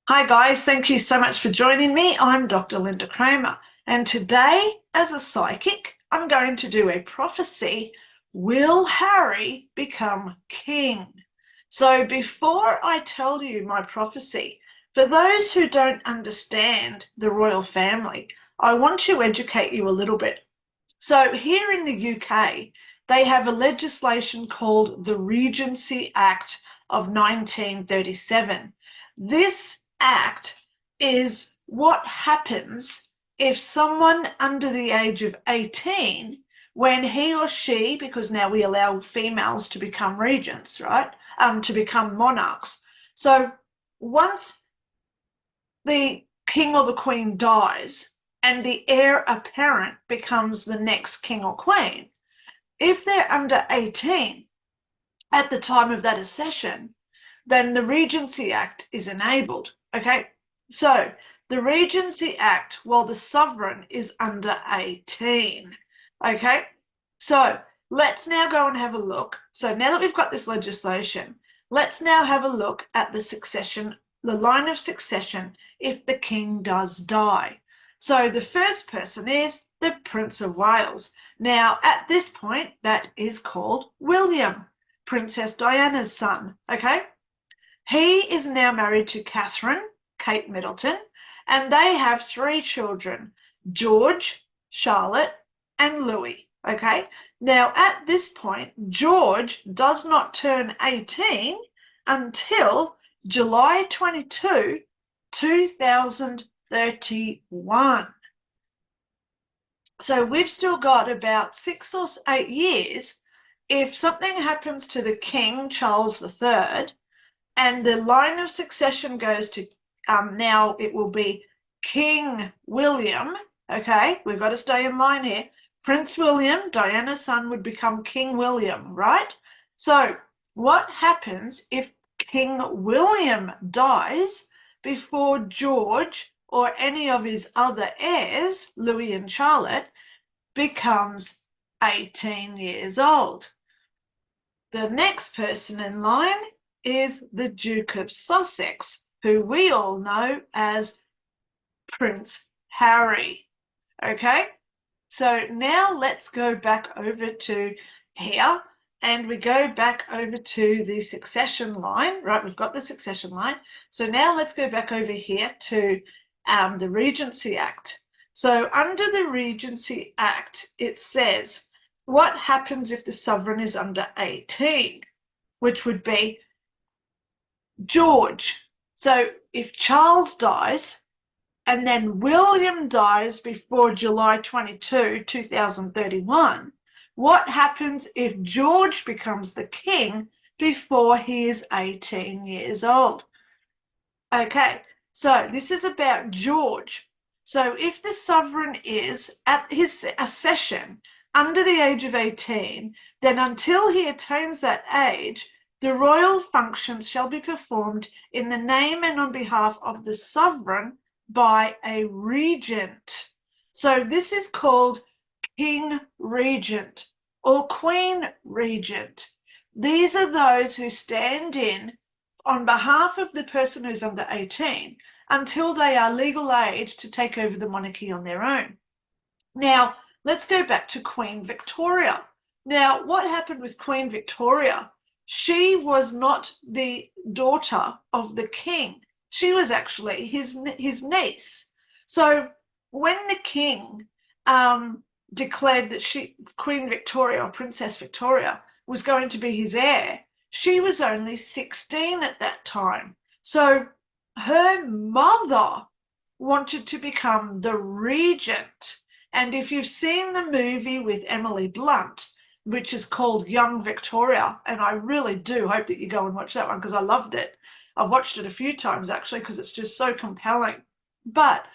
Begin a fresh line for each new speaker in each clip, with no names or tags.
Hi guys, thank you so much for joining me. I'm Dr. Lynda Cramer, and today, as a psychic, I'm going to do a prophecy. Will Harry become king? So before I tell you my prophecy, for those who don't understand the royal family, I want to educate you a little bit. So here in the UK, they have a legislation called the Regency Act of 1937. This act is what happens if someone under the age of 18, when he or she, because now we allow females to become regents, right? To become monarchs. So once the king or the queen dies and the heir apparent becomes the next king or queen, if they're under 18 at the time of that accession, then the Regency Act is enabled. Okay, so the Regency Act while the sovereign is under 18. Okay, so let's now go and have a look. So now that we've got this legislation, let's now have a look at the succession, the line of succession if the king does die. So the first person is the Prince of Wales. Now, at this point, that is called William, Princess Diana's son. Okay, he is now married to Catherine, Kate Middleton, and they have three children, George, Charlotte, and Louis. Okay, now at this point, George does not turn 18 until July 22, 2031. So we've still got about 6 or 8 years. If something happens to the King, Charles III, and the line of succession goes to now it will be King William. Okay, we've got to stay in line here. Prince William, Diana's son, would become King William, right? So what happens if King William dies before George or any of his other heirs, Louis and Charlotte, becomes 18 years old? The next person in line is the Duke of Sussex, who we all know as Prince Harry. Okay, so now let's go back over to here and we go back over to the succession line, right? We've got the succession line. So now let's go back over here to the Regency Act. So under the Regency Act, it says what happens if the sovereign is under 18, which would be George. So if Charles dies and then William dies before July 22, 2031, what happens if George becomes the king before he is 18 years old? Okay, so this is about George. So if the sovereign is at his accession under the age of 18, then until he attains that age, the royal functions shall be performed in the name and on behalf of the sovereign by a regent. So this is called King Regent or Queen Regent. These are those who stand in on behalf of the person who's under 18 until they are legal age to take over the monarchy on their own. Now, let's go back to Queen Victoria. Now, what happened with Queen Victoria? She was not the daughter of the king. She was actually his niece. So when the king declared that Queen Victoria or Princess Victoria was going to be his heir, she was only 16 at that time. So her mother wanted to become the regent. And if you've seen the movie with Emily Blunt, which is called Young Victoria, and I really do hope that you go and watch that one because I loved it. I've watched it a few times actually because it's just so compelling. But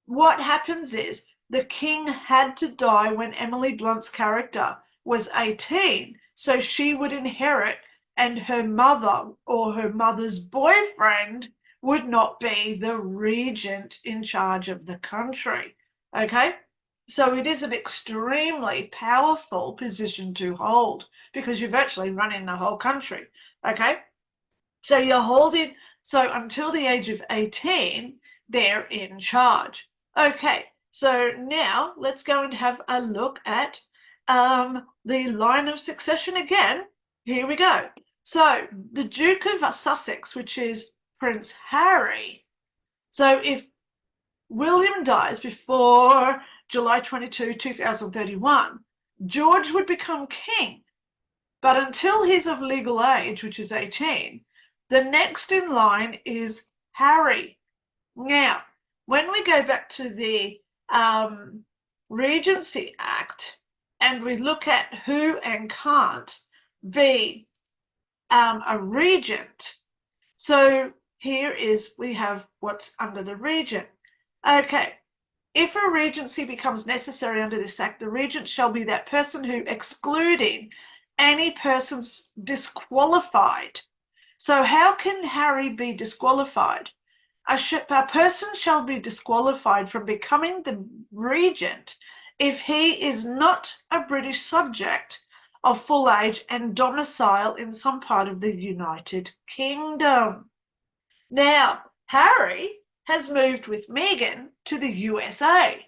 what happens is the king had to die when Emily Blunt's character was 18, so she would inherit, and her mother or her mother's boyfriend would not be the regent in charge of the country. Okay? So it is an extremely powerful position to hold because you're virtually running the whole country. Okay? So you're holding, so until the age of 18, they're in charge. Okay, so now let's go and have a look at the line of succession again. Here we go. So the Duke of Sussex, which is Prince Harry. So if William dies before July 22, 2031, George would become king. But until he's of legal age, which is 18, the next in line is Harry. Now, when we go back to the Regency Act and we look at who and can't be a regent, so here is, we have what's under the regent. Okay, if a regency becomes necessary under this act, the regent shall be that person who, excluding any persons disqualified. So how can Harry be disqualified? A person shall be disqualified from becoming the regent if he is not a British subject of full age and domicile in some part of the United Kingdom. Now, Harry has moved with Meghan to the USA.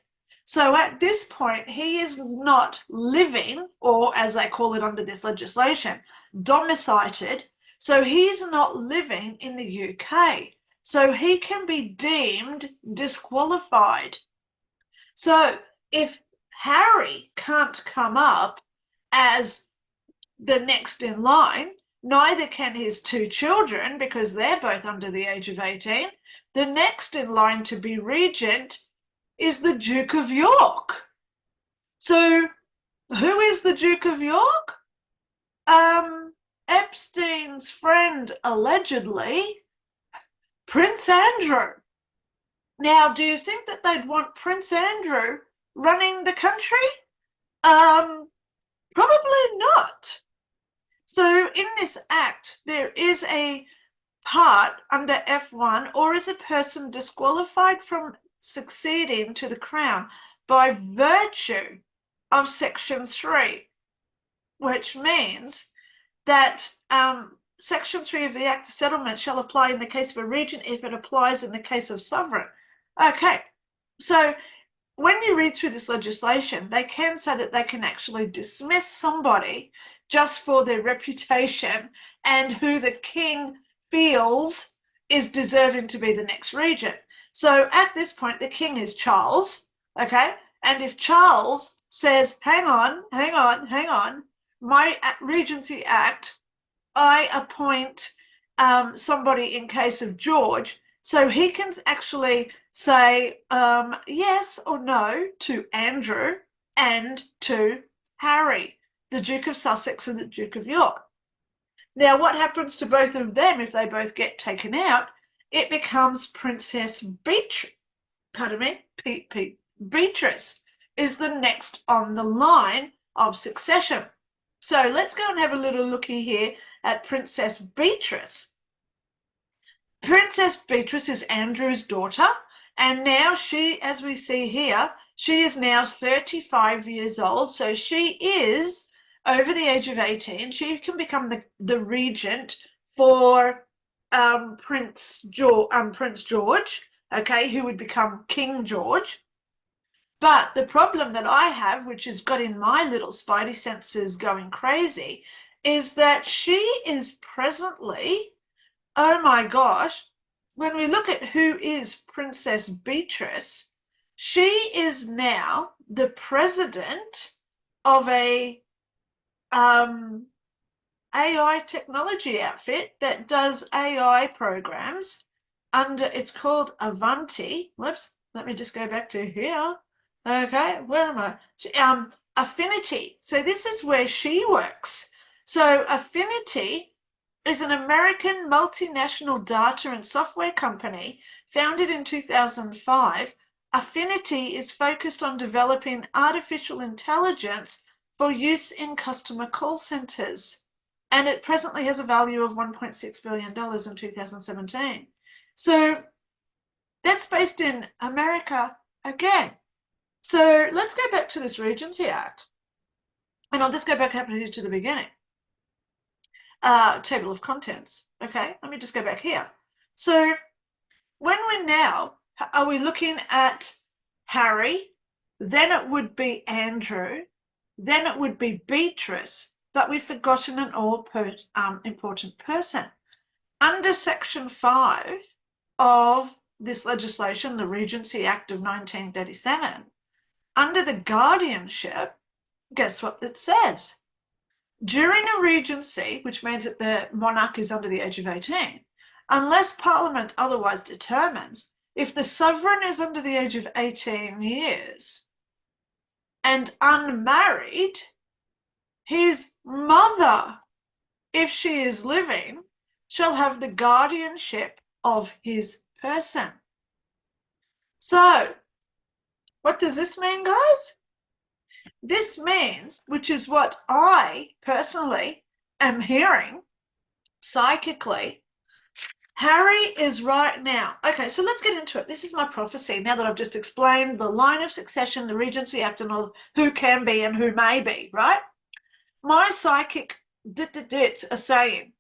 So at this point, he is not living, or as they call it under this legislation, domiciled. So he's not living in the UK. So he can be deemed disqualified. So if Harry can't come up as the next in line, neither can his two children because they're both under the age of 18. The next in line to be regent is the Duke of York. So who is the Duke of York? Epstein's friend, allegedly, Prince Andrew. Now, do you think that they'd want Prince Andrew running the country? Probably not. So in this act, there is a part under F1, or is a person disqualified from succeeding to the crown by virtue of Section 3, which means that Section 3 of the Act of Settlement shall apply in the case of a regent if it applies in the case of sovereign. Okay, so when you read through this legislation, they can say that they can actually dismiss somebody just for their reputation and who the king feels is deserving to be the next regent. So at this point, the king is Charles, okay? And if Charles says, hang on, my Regency Act, I appoint somebody in case of George, so he can actually say yes or no to Andrew and to Harry, the Duke of Sussex and the Duke of York. Now, what happens to both of them if they both get taken out? It becomes Princess Beatrice. Beatrice is the next on the line of succession. So let's go and have a little looky here at Princess Beatrice. Princess Beatrice is Andrew's daughter, and now she, as we see here, she is now 35 years old. So she is over the age of 18. She can become the regent for Prince George, okay, who would become King George. But the problem that I have, which has got in my little spidey senses going crazy, is that she is presently, oh my gosh, when we look at who is Princess Beatrice, she is now the president of a AI technology outfit that does AI programs under, it's called Avanti. Whoops, let me just go back to here. Okay, where am I? Affinity. So this is where she works. So Affinity is an American multinational data and software company founded in 2005. Affinity is focused on developing artificial intelligence for use in customer call centers. And it presently has a value of $1.6 billion in 2017. So that's based in America again. So let's go back to this Regency Act. And I'll just go back up here to the beginning. Table of contents. Okay, let me just go back here. So when we're now, are we looking at Harry? Then it would be Andrew. Then it would be Beatrice. But we've forgotten an important person. Under Section 5 of this legislation, the Regency Act of 1937, under the guardianship, guess what it says? During a regency, which means that the monarch is under the age of 18, unless Parliament otherwise determines, if the sovereign is under the age of 18 years and unmarried, his mother, if she is living, shall have the guardianship of his person. So, what does this mean, guys? This means, which is what I personally am hearing psychically, Harry is right now. Okay, so let's get into it. This is my prophecy now that I've just explained the line of succession, the Regency Act, and all, who can be and who may be, right? My psychic dits are saying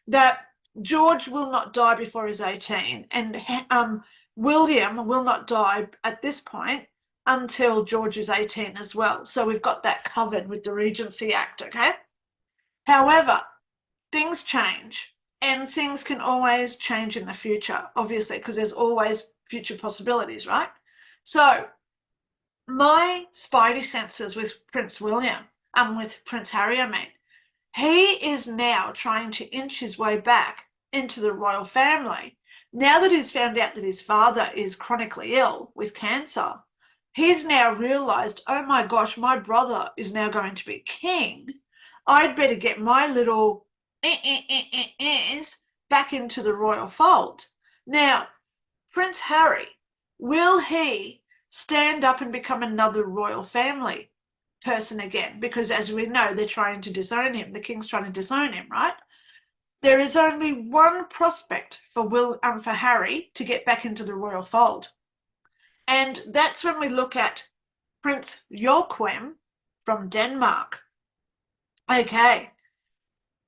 that George will not die before he's 18, and William will not die at this point until George is 18 as well. So we've got that covered with the Regency Act, okay? However, things change. And things can always change in the future, obviously, because there's always future possibilities, right? So my spidey senses with Prince William, with Prince Harry, I mean, he is now trying to inch his way back into the royal family. Now that he's found out that his father is chronically ill with cancer, he's now realized, oh my gosh, my brother is now going to be king. I'd better get my little back into the royal fold. Now, Prince Harry, will he stand up and become another royal family person again? Because as we know, they're trying to disown him. The king's trying to disown him, right? There is only one prospect for Harry to get back into the royal fold. And that's when we look at Prince Joachim from Denmark. Okay.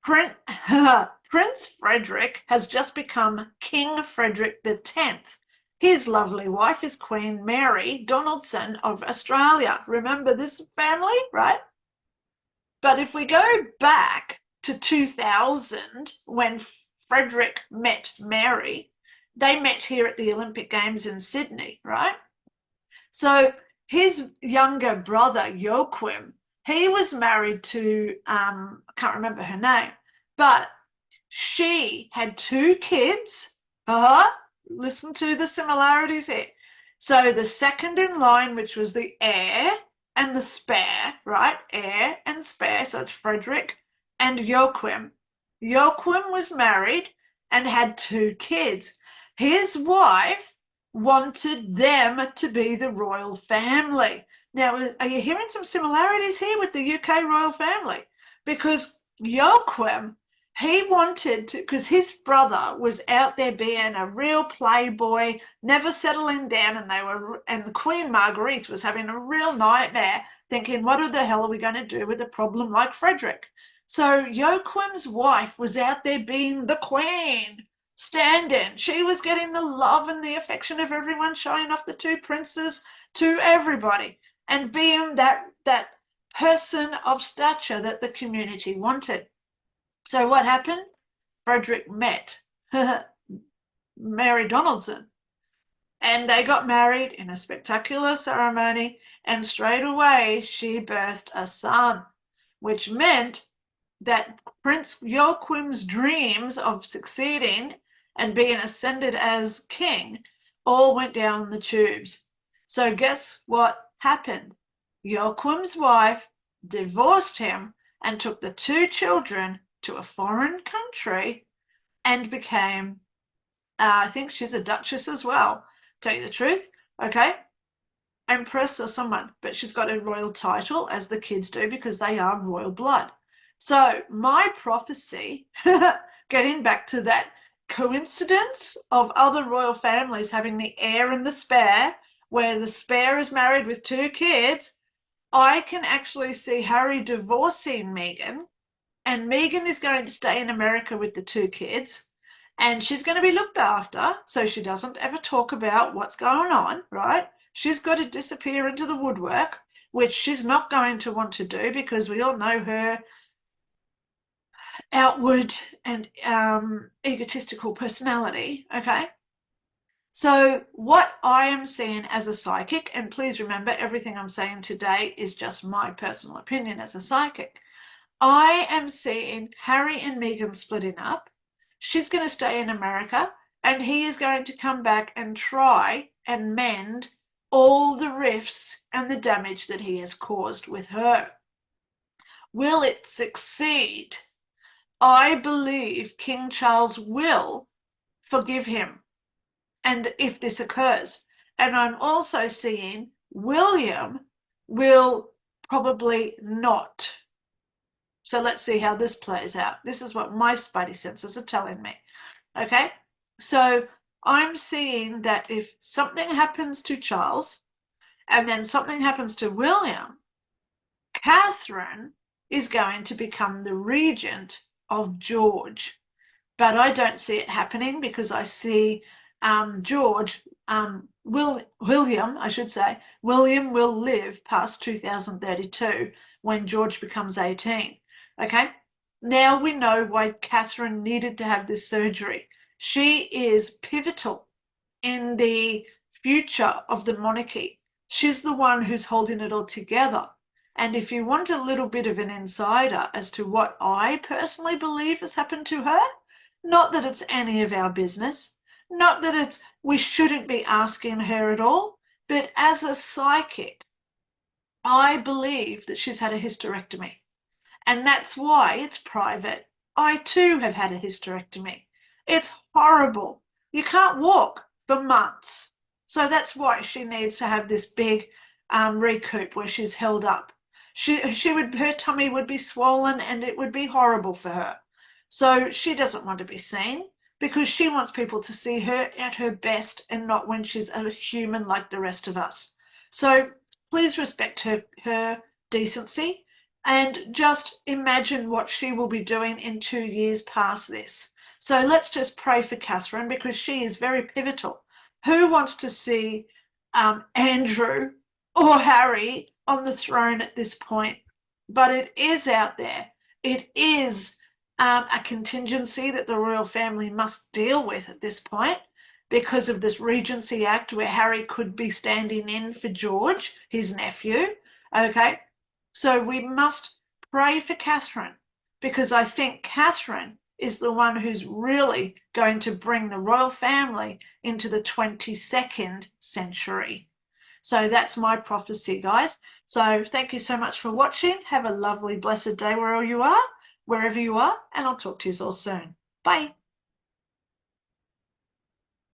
Prince Frederick has just become King Frederick X. His lovely wife is Queen Mary Donaldson of Australia. Remember this family, right? But if we go back to 2000, when Frederick met Mary, they met here at the Olympic Games in Sydney, right? So his younger brother, Joachim, he was married to, I can't remember her name, but she had 2 kids. Listen to the similarities here. So the second in line, which was the heir and the spare, right? Heir and spare. So it's Frederick and Joachim. Joachim was married and had 2 kids. His wife wanted them to be the royal family. Now, are you hearing some similarities here with the UK royal family? Because Joachim, he wanted to, because his brother was out there being a real playboy, never settling down, and the Queen Marguerite was having a real nightmare, thinking, what the hell are we going to do with a problem like Frederick? So Joachim's wife was out there being the queen, standing. She was getting the love and the affection of everyone, showing off the 2 princes to everybody, and being that person of stature that the community wanted. So what happened? Frederick met Mary Donaldson, and they got married in a spectacular ceremony, and straight away she birthed a son, which meant that Prince Joachim's dreams of succeeding and being ascended as king all went down the tubes. So guess what happened? Joachim's wife divorced him and took the 2 children to a foreign country and became, I think she's a duchess as well, tell you the truth, okay? Empress or someone, but she's got a royal title, as the kids do, because they are royal blood. So my prophecy, getting back to that coincidence of other royal families having the heir and the spare, where the spare is married with 2 kids, I can actually see Harry divorcing Meghan, and Meghan is going to stay in America with the 2 kids, And she's going to be looked after, so she doesn't ever talk about what's going on, right? She's got to disappear into the woodwork, which she's not going to want to do because we all know her outward and egotistical personality, okay? So what I am seeing as a psychic, and please remember everything I'm saying today is just my personal opinion as a psychic. I am seeing Harry and Meghan splitting up. She's going to stay in America, and he is going to come back and try and mend all the rifts and the damage that he has caused with her. Will it succeed? I believe King Charles will forgive him, and if this occurs. And I'm also seeing William will probably not. So let's see how this plays out. This is what my spidey senses are telling me. Okay, so I'm seeing that if something happens to Charles and then something happens to William, Catherine is going to become the regent of George. But I don't see it happening because I see George, William, I should say, William will live past 2032 when George becomes 18. Okay, now we know why Catherine needed to have this surgery. She is pivotal in the future of the monarchy. She's the one who's holding it all together. And if you want a little bit of an insider as to what I personally believe has happened to her, not that it's any of our business, not that it's we shouldn't be asking her at all, but as a psychic, I believe that she's had a hysterectomy. And that's why it's private. I too have had a hysterectomy. It's horrible. You can't walk for months. So that's why she needs to have this big recoup where she's held up. Her tummy would be swollen and it would be horrible for her. So she doesn't want to be seen because she wants people to see her at her best and not when she's a human like the rest of us. So please respect her decency and just imagine what she will be doing in 2 years past this. So let's just pray for Catherine because she is very pivotal. Who wants to see Andrew or Harry on the throne at this point? But it is out there. It is a contingency that the royal family must deal with at this point because of this Regency Act where Harry could be standing in for George, his nephew. Okay, so we must pray for Catherine because I think Catherine is the one who's really going to bring the royal family into the 22nd century. So that's my prophecy, guys. So thank you so much for watching. Have a lovely, blessed day wherever you are, and I'll talk to you all soon. Bye.